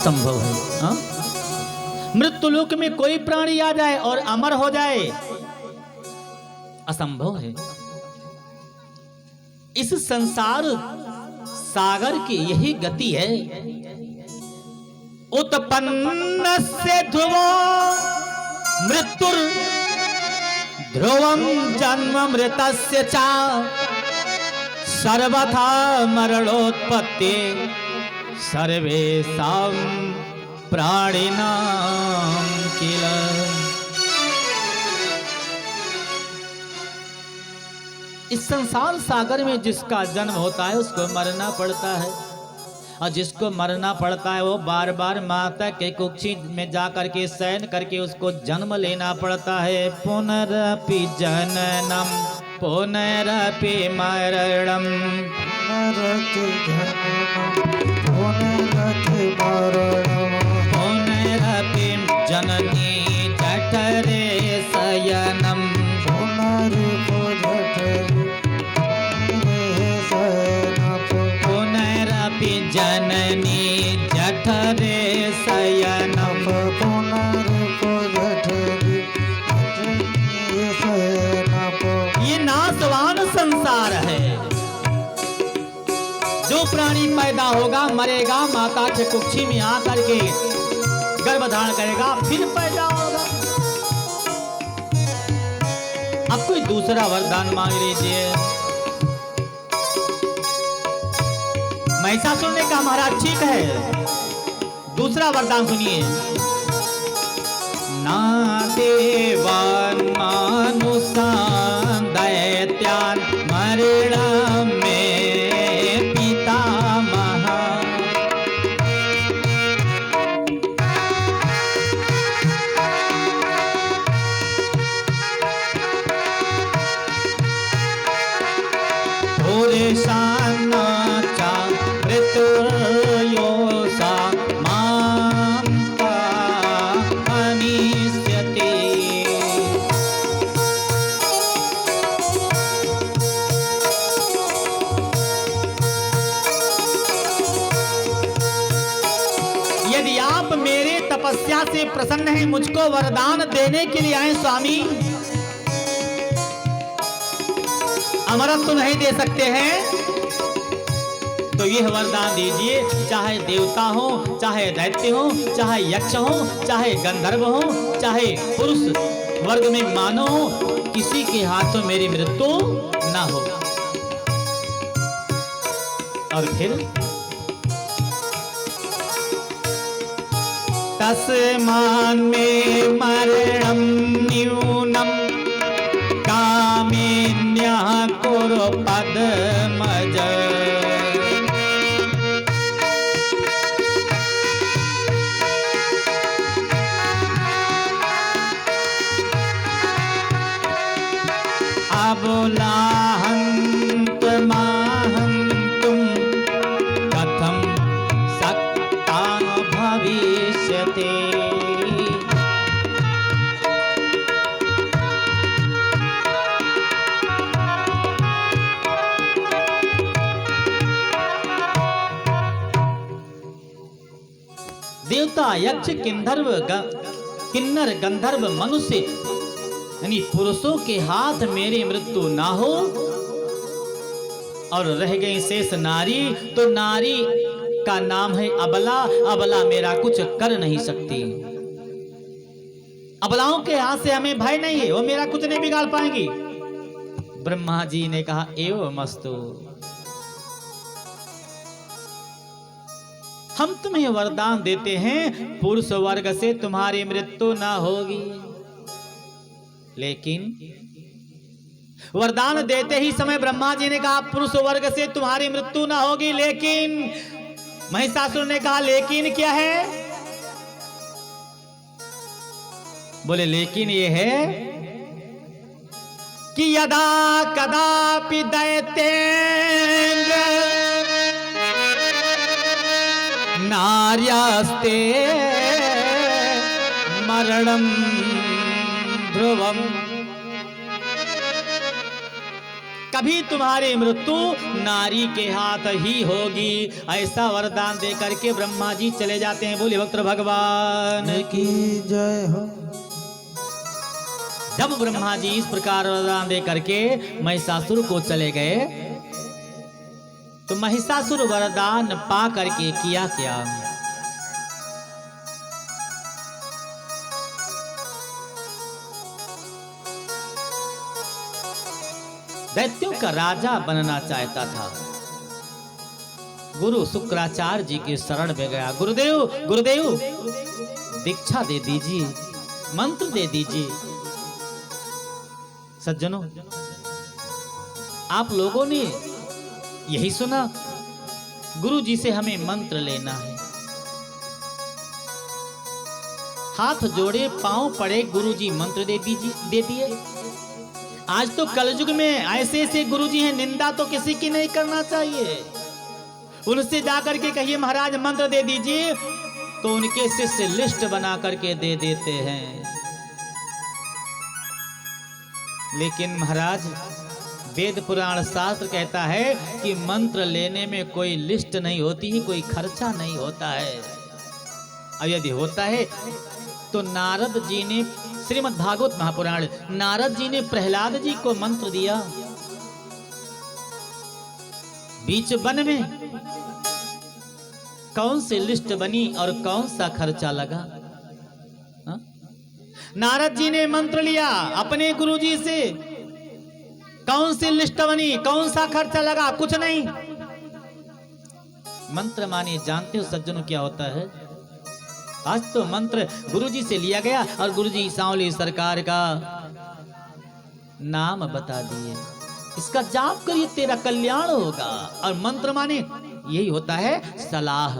संभव है। हाँ? मृत्यु लोक में कोई प्राणी आ जाए और अमर हो जाए, असंभव है। इस संसार सागर की यही गति है। उत्पन्न से ध्रुवो मृत्यु ध्रुवम जन्म मृतस्य च सर्वथा मरणोत्पत्ति सर्वेषां प्राणिनां किल। इस संसार सागर में जिसका जन्म होता है उसको मरना पड़ता है, और जिसको मरना पड़ता है वो बार बार माता के कुक्षी में जाकर के शयन करके उसको जन्म लेना पड़ता है। पुनरपि जननम पुनरपि मरणम पुनरपि जननी जठरे शयनम पुनरपि जननी जठरे शयनम। ये नाशवान संसार है। जो प्राणी पैदा होगा मरेगा, माता के कुक्षी में आकर के गर्भ धारण करेगा, फिर पैदा होगा। अब कोई दूसरा वरदान मांग लीजिए। महिषासुर ने कहा महाराज ठीक है, दूसरा वरदान सुनिए। ना देवान मानुषान् दैत्यान् मरणं मे पितामह। पुरुषान् च मृत्युर्योषा मां हनिष्यति। यदि आप मेरे तपस्या से प्रसन्न हैं, मुझको वरदान देने के लिए आए स्वामी, अमरत्व तो नहीं दे सकते हैं, तो यह वरदान दीजिए। चाहे देवता हो, चाहे दैत्य हो, चाहे यक्ष हो, चाहे गंधर्व हो, चाहे पुरुष वर्ग में मानव हो, किसी के हाथों मेरी मृत्यु ना हो। और फिर तस्मान् मे मरणं न्यूनं कामिन्यः कुरु पद्मज। अबुलाहन्तमाहन्तुं कथं शक्ता भविष्यति। देवता यक्ष किन्नर गंधर्व मनुष्य यानी पुरुषों के हाथ मेरी मृत्यु ना हो, और रह गई शेष नारी, तो नारी का नाम है अबला। अबला मेरा कुछ कर नहीं सकती। अबलाओं के हाथ से हमें भय नहीं है, वो मेरा कुछ नहीं बिगाड़ पाएंगी। ब्रह्मा जी ने कहा एवं मस्तु, हम तुम्हें वरदान देते हैं पुरुष वर्ग से तुम्हारी मृत्यु ना होगी। लेकिन वरदान देते ही समय ब्रह्मा जी ने कहा पुरुष वर्ग से तुम्हारी मृत्यु ना होगी, लेकिन महिषासुर ने कहा लेकिन क्या है? बोले लेकिन ये है कि यदा कदापि दैत्येन्द्र नार्यास्ते मरणं ध्रुवम कभी तुम्हारी मृत्यु नारी के हाथ ही होगी। ऐसा वरदान दे करके ब्रह्मा जी चले जाते हैं। बोले भक्त भगवान की जय हो। जब ब्रह्मा जी इस प्रकार वरदान दे करके महिषासुर को चले गए, तो महिषासुर वरदान पा करके किया क्या? दैत्यों का राजा बनना चाहता था। गुरु शुक्राचार्य जी के शरण में गया। गुरुदेव गुरुदेव दीक्षा दे दीजिए, मंत्र दे दीजिए। सज्जनों, आप लोगों ने यही सुना, गुरु जी से हमें मंत्र लेना है। हाथ जोड़े, पांव पड़े, गुरु जी मंत्र दे दिए। आज तो कलयुग में ऐसे ऐसे गुरु जी हैं, निंदा तो किसी की नहीं करना चाहिए। उनसे जाकर के कहिए महाराज मंत्र दे दीजिए, तो उनके शिष्य लिस्ट बना करके दे देते हैं। लेकिन महाराज वेद पुराण शास्त्र कहता है कि मंत्र लेने में कोई लिस्ट नहीं होती है, कोई खर्चा नहीं होता है। और यदि होता है तो नारद जी ने, श्रीमद् भागवत महापुराण, नारद जी ने प्रहलाद जी को मंत्र दिया बीच वन में। कौन सी लिस्ट बनी और कौन सा खर्चा लगा? हा? नारद जी ने मंत्र लिया अपने गुरुजी से, कौन सी लिस्ट बनी, कौन सा खर्चा लगा? कुछ नहीं। मंत्र माने जानते हो सज्जनों क्या होता है? आज तो मंत्र गुरुजी से लिया गया और गुरुजी सांवली सरकार का नाम बता दिए, इसका जाप करिए तेरा कल्याण होगा। और मंत्र माने यही होता है सलाह।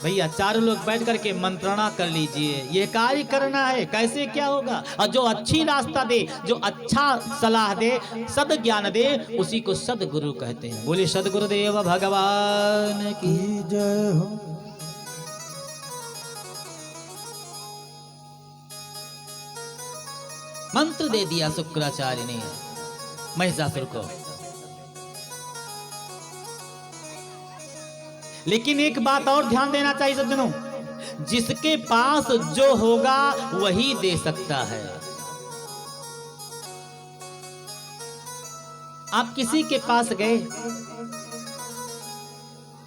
भैया चारों लोग बैठ करके मंत्रणा कर लीजिए, ये कार्य करना है, कैसे क्या होगा। और जो अच्छी रास्ता दे, जो अच्छा सलाह दे, सद ज्ञान दे, उसी को सदगुरु कहते हैं। बोले सदगुरुदेव भगवान की जय हो। मंत्र दे दिया शुक्राचार्य ने महिषासुर को। लेकिन एक बात और ध्यान देना चाहिए सज्जनों, जिसके पास जो होगा वही दे सकता है। आप किसी के पास गए,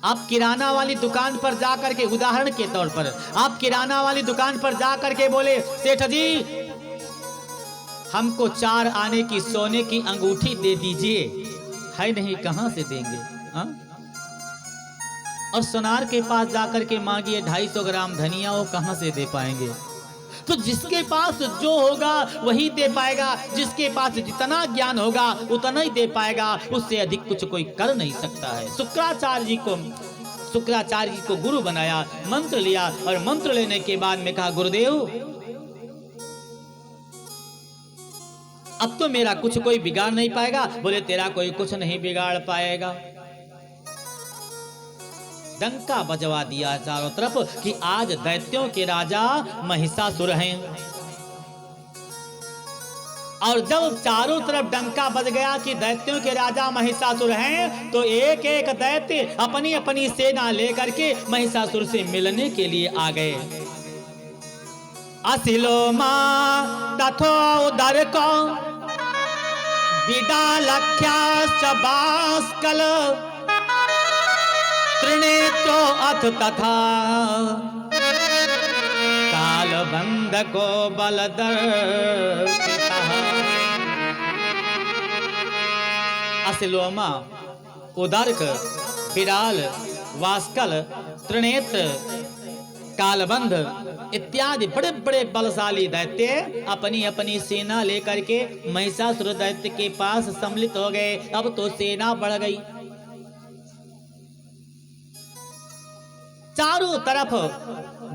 आप किराना वाली दुकान पर जाकर के, उदाहरण के तौर पर आप किराना वाली दुकान पर जाकर के बोले सेठ जी हमको 4 आने की सोने की अंगूठी दे दीजिए। है नहीं, कहां से देंगे? हा? और सोनार के पास जाकर के मांगिए 250 ग्राम धनिया, वो कहां से दे पाएंगे? तो जिसके पास जो होगा वही दे पाएगा। जिसके पास जितना ज्ञान होगा उतना ही दे पाएगा, उससे अधिक कुछ कोई कर नहीं सकता है। शुक्राचार्य जी को गुरु बनाया, मंत्र लिया और मंत्र लेने के बाद में कहा गुरुदेव अब तो मेरा कुछ कोई बिगाड़ नहीं पाएगा। बोले तेरा कोई कुछ नहीं बिगाड़ पाएगा। डंका बजवा दिया चारों तरफ कि आज दैत्यों के राजा महिषासुर हैं। और जब चारों तरफ डंका बज गया कि दैत्यों के राजा महिषासुर हैं, तो एक एक दैत्य अपनी अपनी सेना लेकर के महिषासुर से मिलने के लिए आ गए। असिलो मां तथो उदर को विडालख्याश्च बाष्कल त्रिनेत्रो अथ तथा कालबंध को बलदर्शितः। असिलोमा, उदर्क, विडाल, वास्कल, त्रिनेत्र, कालबंध इत्यादि बड़े बड़े बलशाली दैत्य अपनी अपनी सेना लेकर के महिषासुर दैत्य के पास सम्मिलित हो गए। अब तो सेना बढ़ गई, चारों तरफ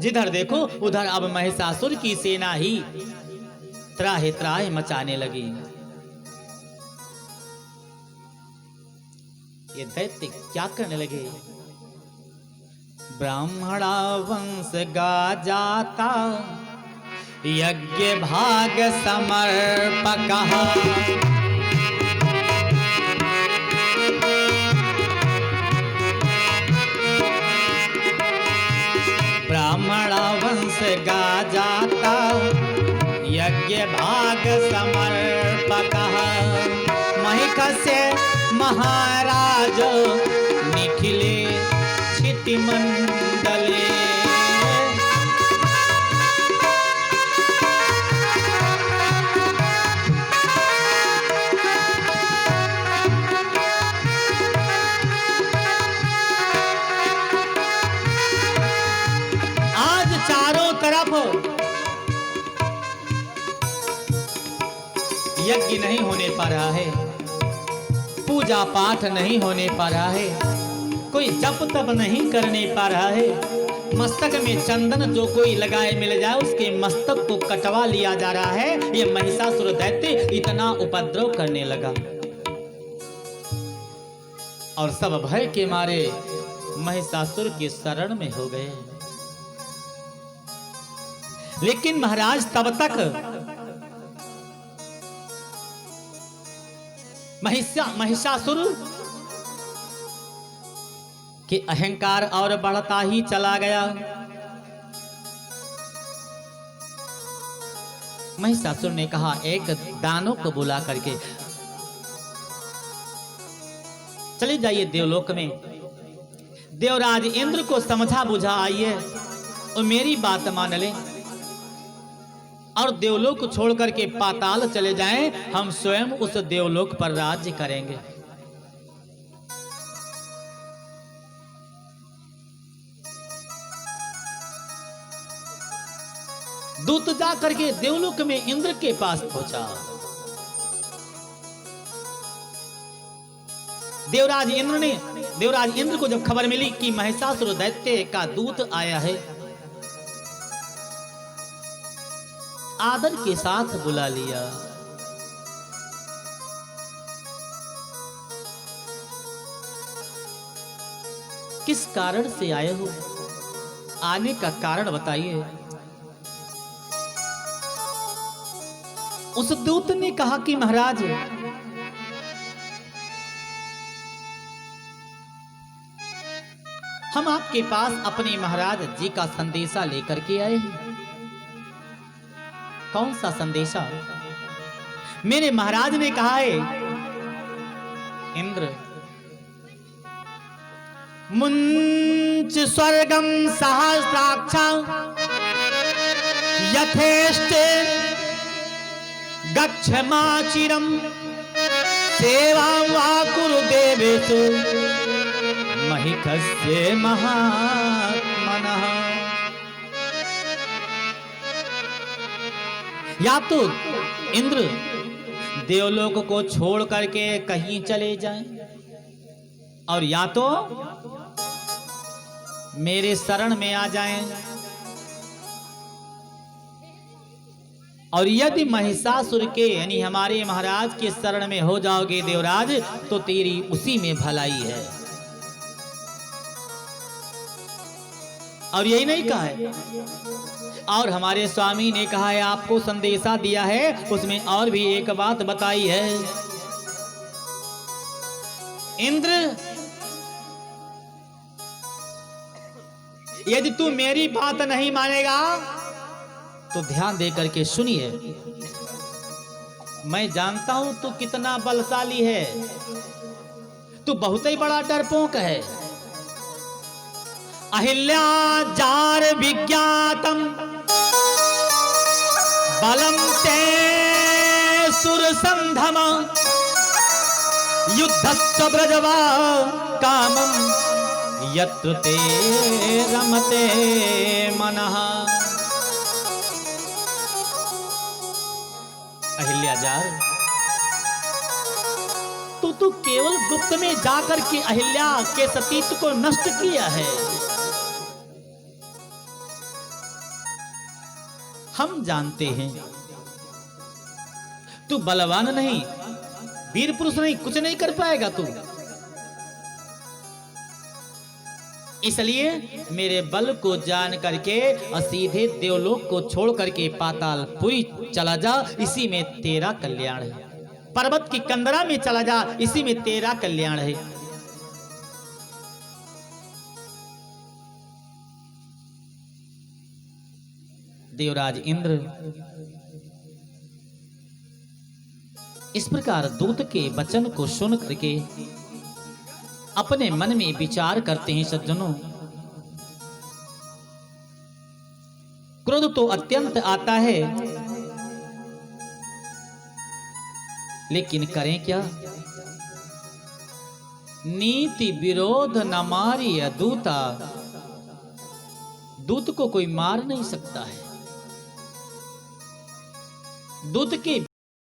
जिधर देखो उधर अब महिषासुर की सेना ही त्राहे त्राहे मचाने लगी। ये दैत्य क्या करने लगे? ब्राह्मणा वंश गा जाता यज्ञ भाग समर्पकः ये भाग समर्पक महिख से महाराज निखिले क्षिति मंडले। आज चारों तरफ यज्ञ नहीं होने पा रहा है, पूजा पाठ नहीं होने पा रहा है, कोई जप तप नहीं करने पा रहा है। मस्तक में चंदन जो कोई लगाए मिल जाए उसके मस्तक को कटवा लिया जा रहा है। ये महिषासुर दैत्य इतना उपद्रव करने लगा और सब भय के मारे महिषासुर की शरण में हो गए। लेकिन महाराज तब तक महिषासुर के अहंकार और बढ़ता ही चला गया। महिषासुर ने कहा एक दानव को बुला करके चले जाइए देवलोक में, देवराज इंद्र को समझा बुझा आइए और मेरी बात मान ले और देवलोक को छोड़ करके पाताल चले जाएं, हम स्वयं उस देवलोक पर राज्य करेंगे। दूत जा करके देवलोक में इंद्र के पास पहुंचा। देवराज इंद्र को जब खबर मिली कि महिषासुर दैत्य का दूत आया है, आदर के साथ बुला लिया। किस कारण से आए हो, आने का कारण बताइए। उस दूत ने कहा कि महाराज हम आपके पास अपने महाराज जी का संदेशा लेकर के आए हैं। कौन सा संदेशा? मेरे महाराज ने कहा है इंद्र मुंच स्वर्गम सहस्राक्षा यथेष्टे गच्छमाचिरम सेवां वा कुरु देवेषु महिषस्य महात्मनः। या तो इंद्र देवलोक को छोड़ करके कहीं चले जाएं और या तो मेरे शरण में आ जाएं, और यदि महिषासुर के यानी हमारे महाराज के शरण में हो जाओगे देवराज तो तेरी उसी में भलाई है। और यही नहीं कहा है, और हमारे स्वामी ने कहा है आपको संदेशा दिया है, उसमें और भी एक बात बताई है। इंद्र यदि तू मेरी बात नहीं मानेगा तो ध्यान दे करके सुनिए। मैं जानता हूं तू कितना बलशाली है, तू बहुत ही बड़ा डरपोक है। अहिल्या जार विज्ञातम बलम ते सुरसंधम युद्धस्य ब्रजवा कामम यत्र ते रमते मनः। अहिल्याजार तू केवल गुप्त में जाकर के अहिल्या के सतीत्व को नष्ट किया है। हम जानते हैं तू बलवान नहीं, वीर पुरुष नहीं, कुछ नहीं कर पाएगा तू। इसलिए मेरे बल को जान करके सीधे देवलोक को छोड़ करके पातालपुरी चला जा, इसी में तेरा कल्याण है। पर्वत की कंदरा में चला जा, इसी में तेरा कल्याण है। देवराज इंद्र इस प्रकार दूत के वचन को सुन करके अपने मन में विचार करते हैं सज्जनों, क्रोध तो अत्यंत आता है, लेकिन करें क्या? नीति विरोध न मारी दूता, दूत को कोई मार नहीं सकता है। दूत के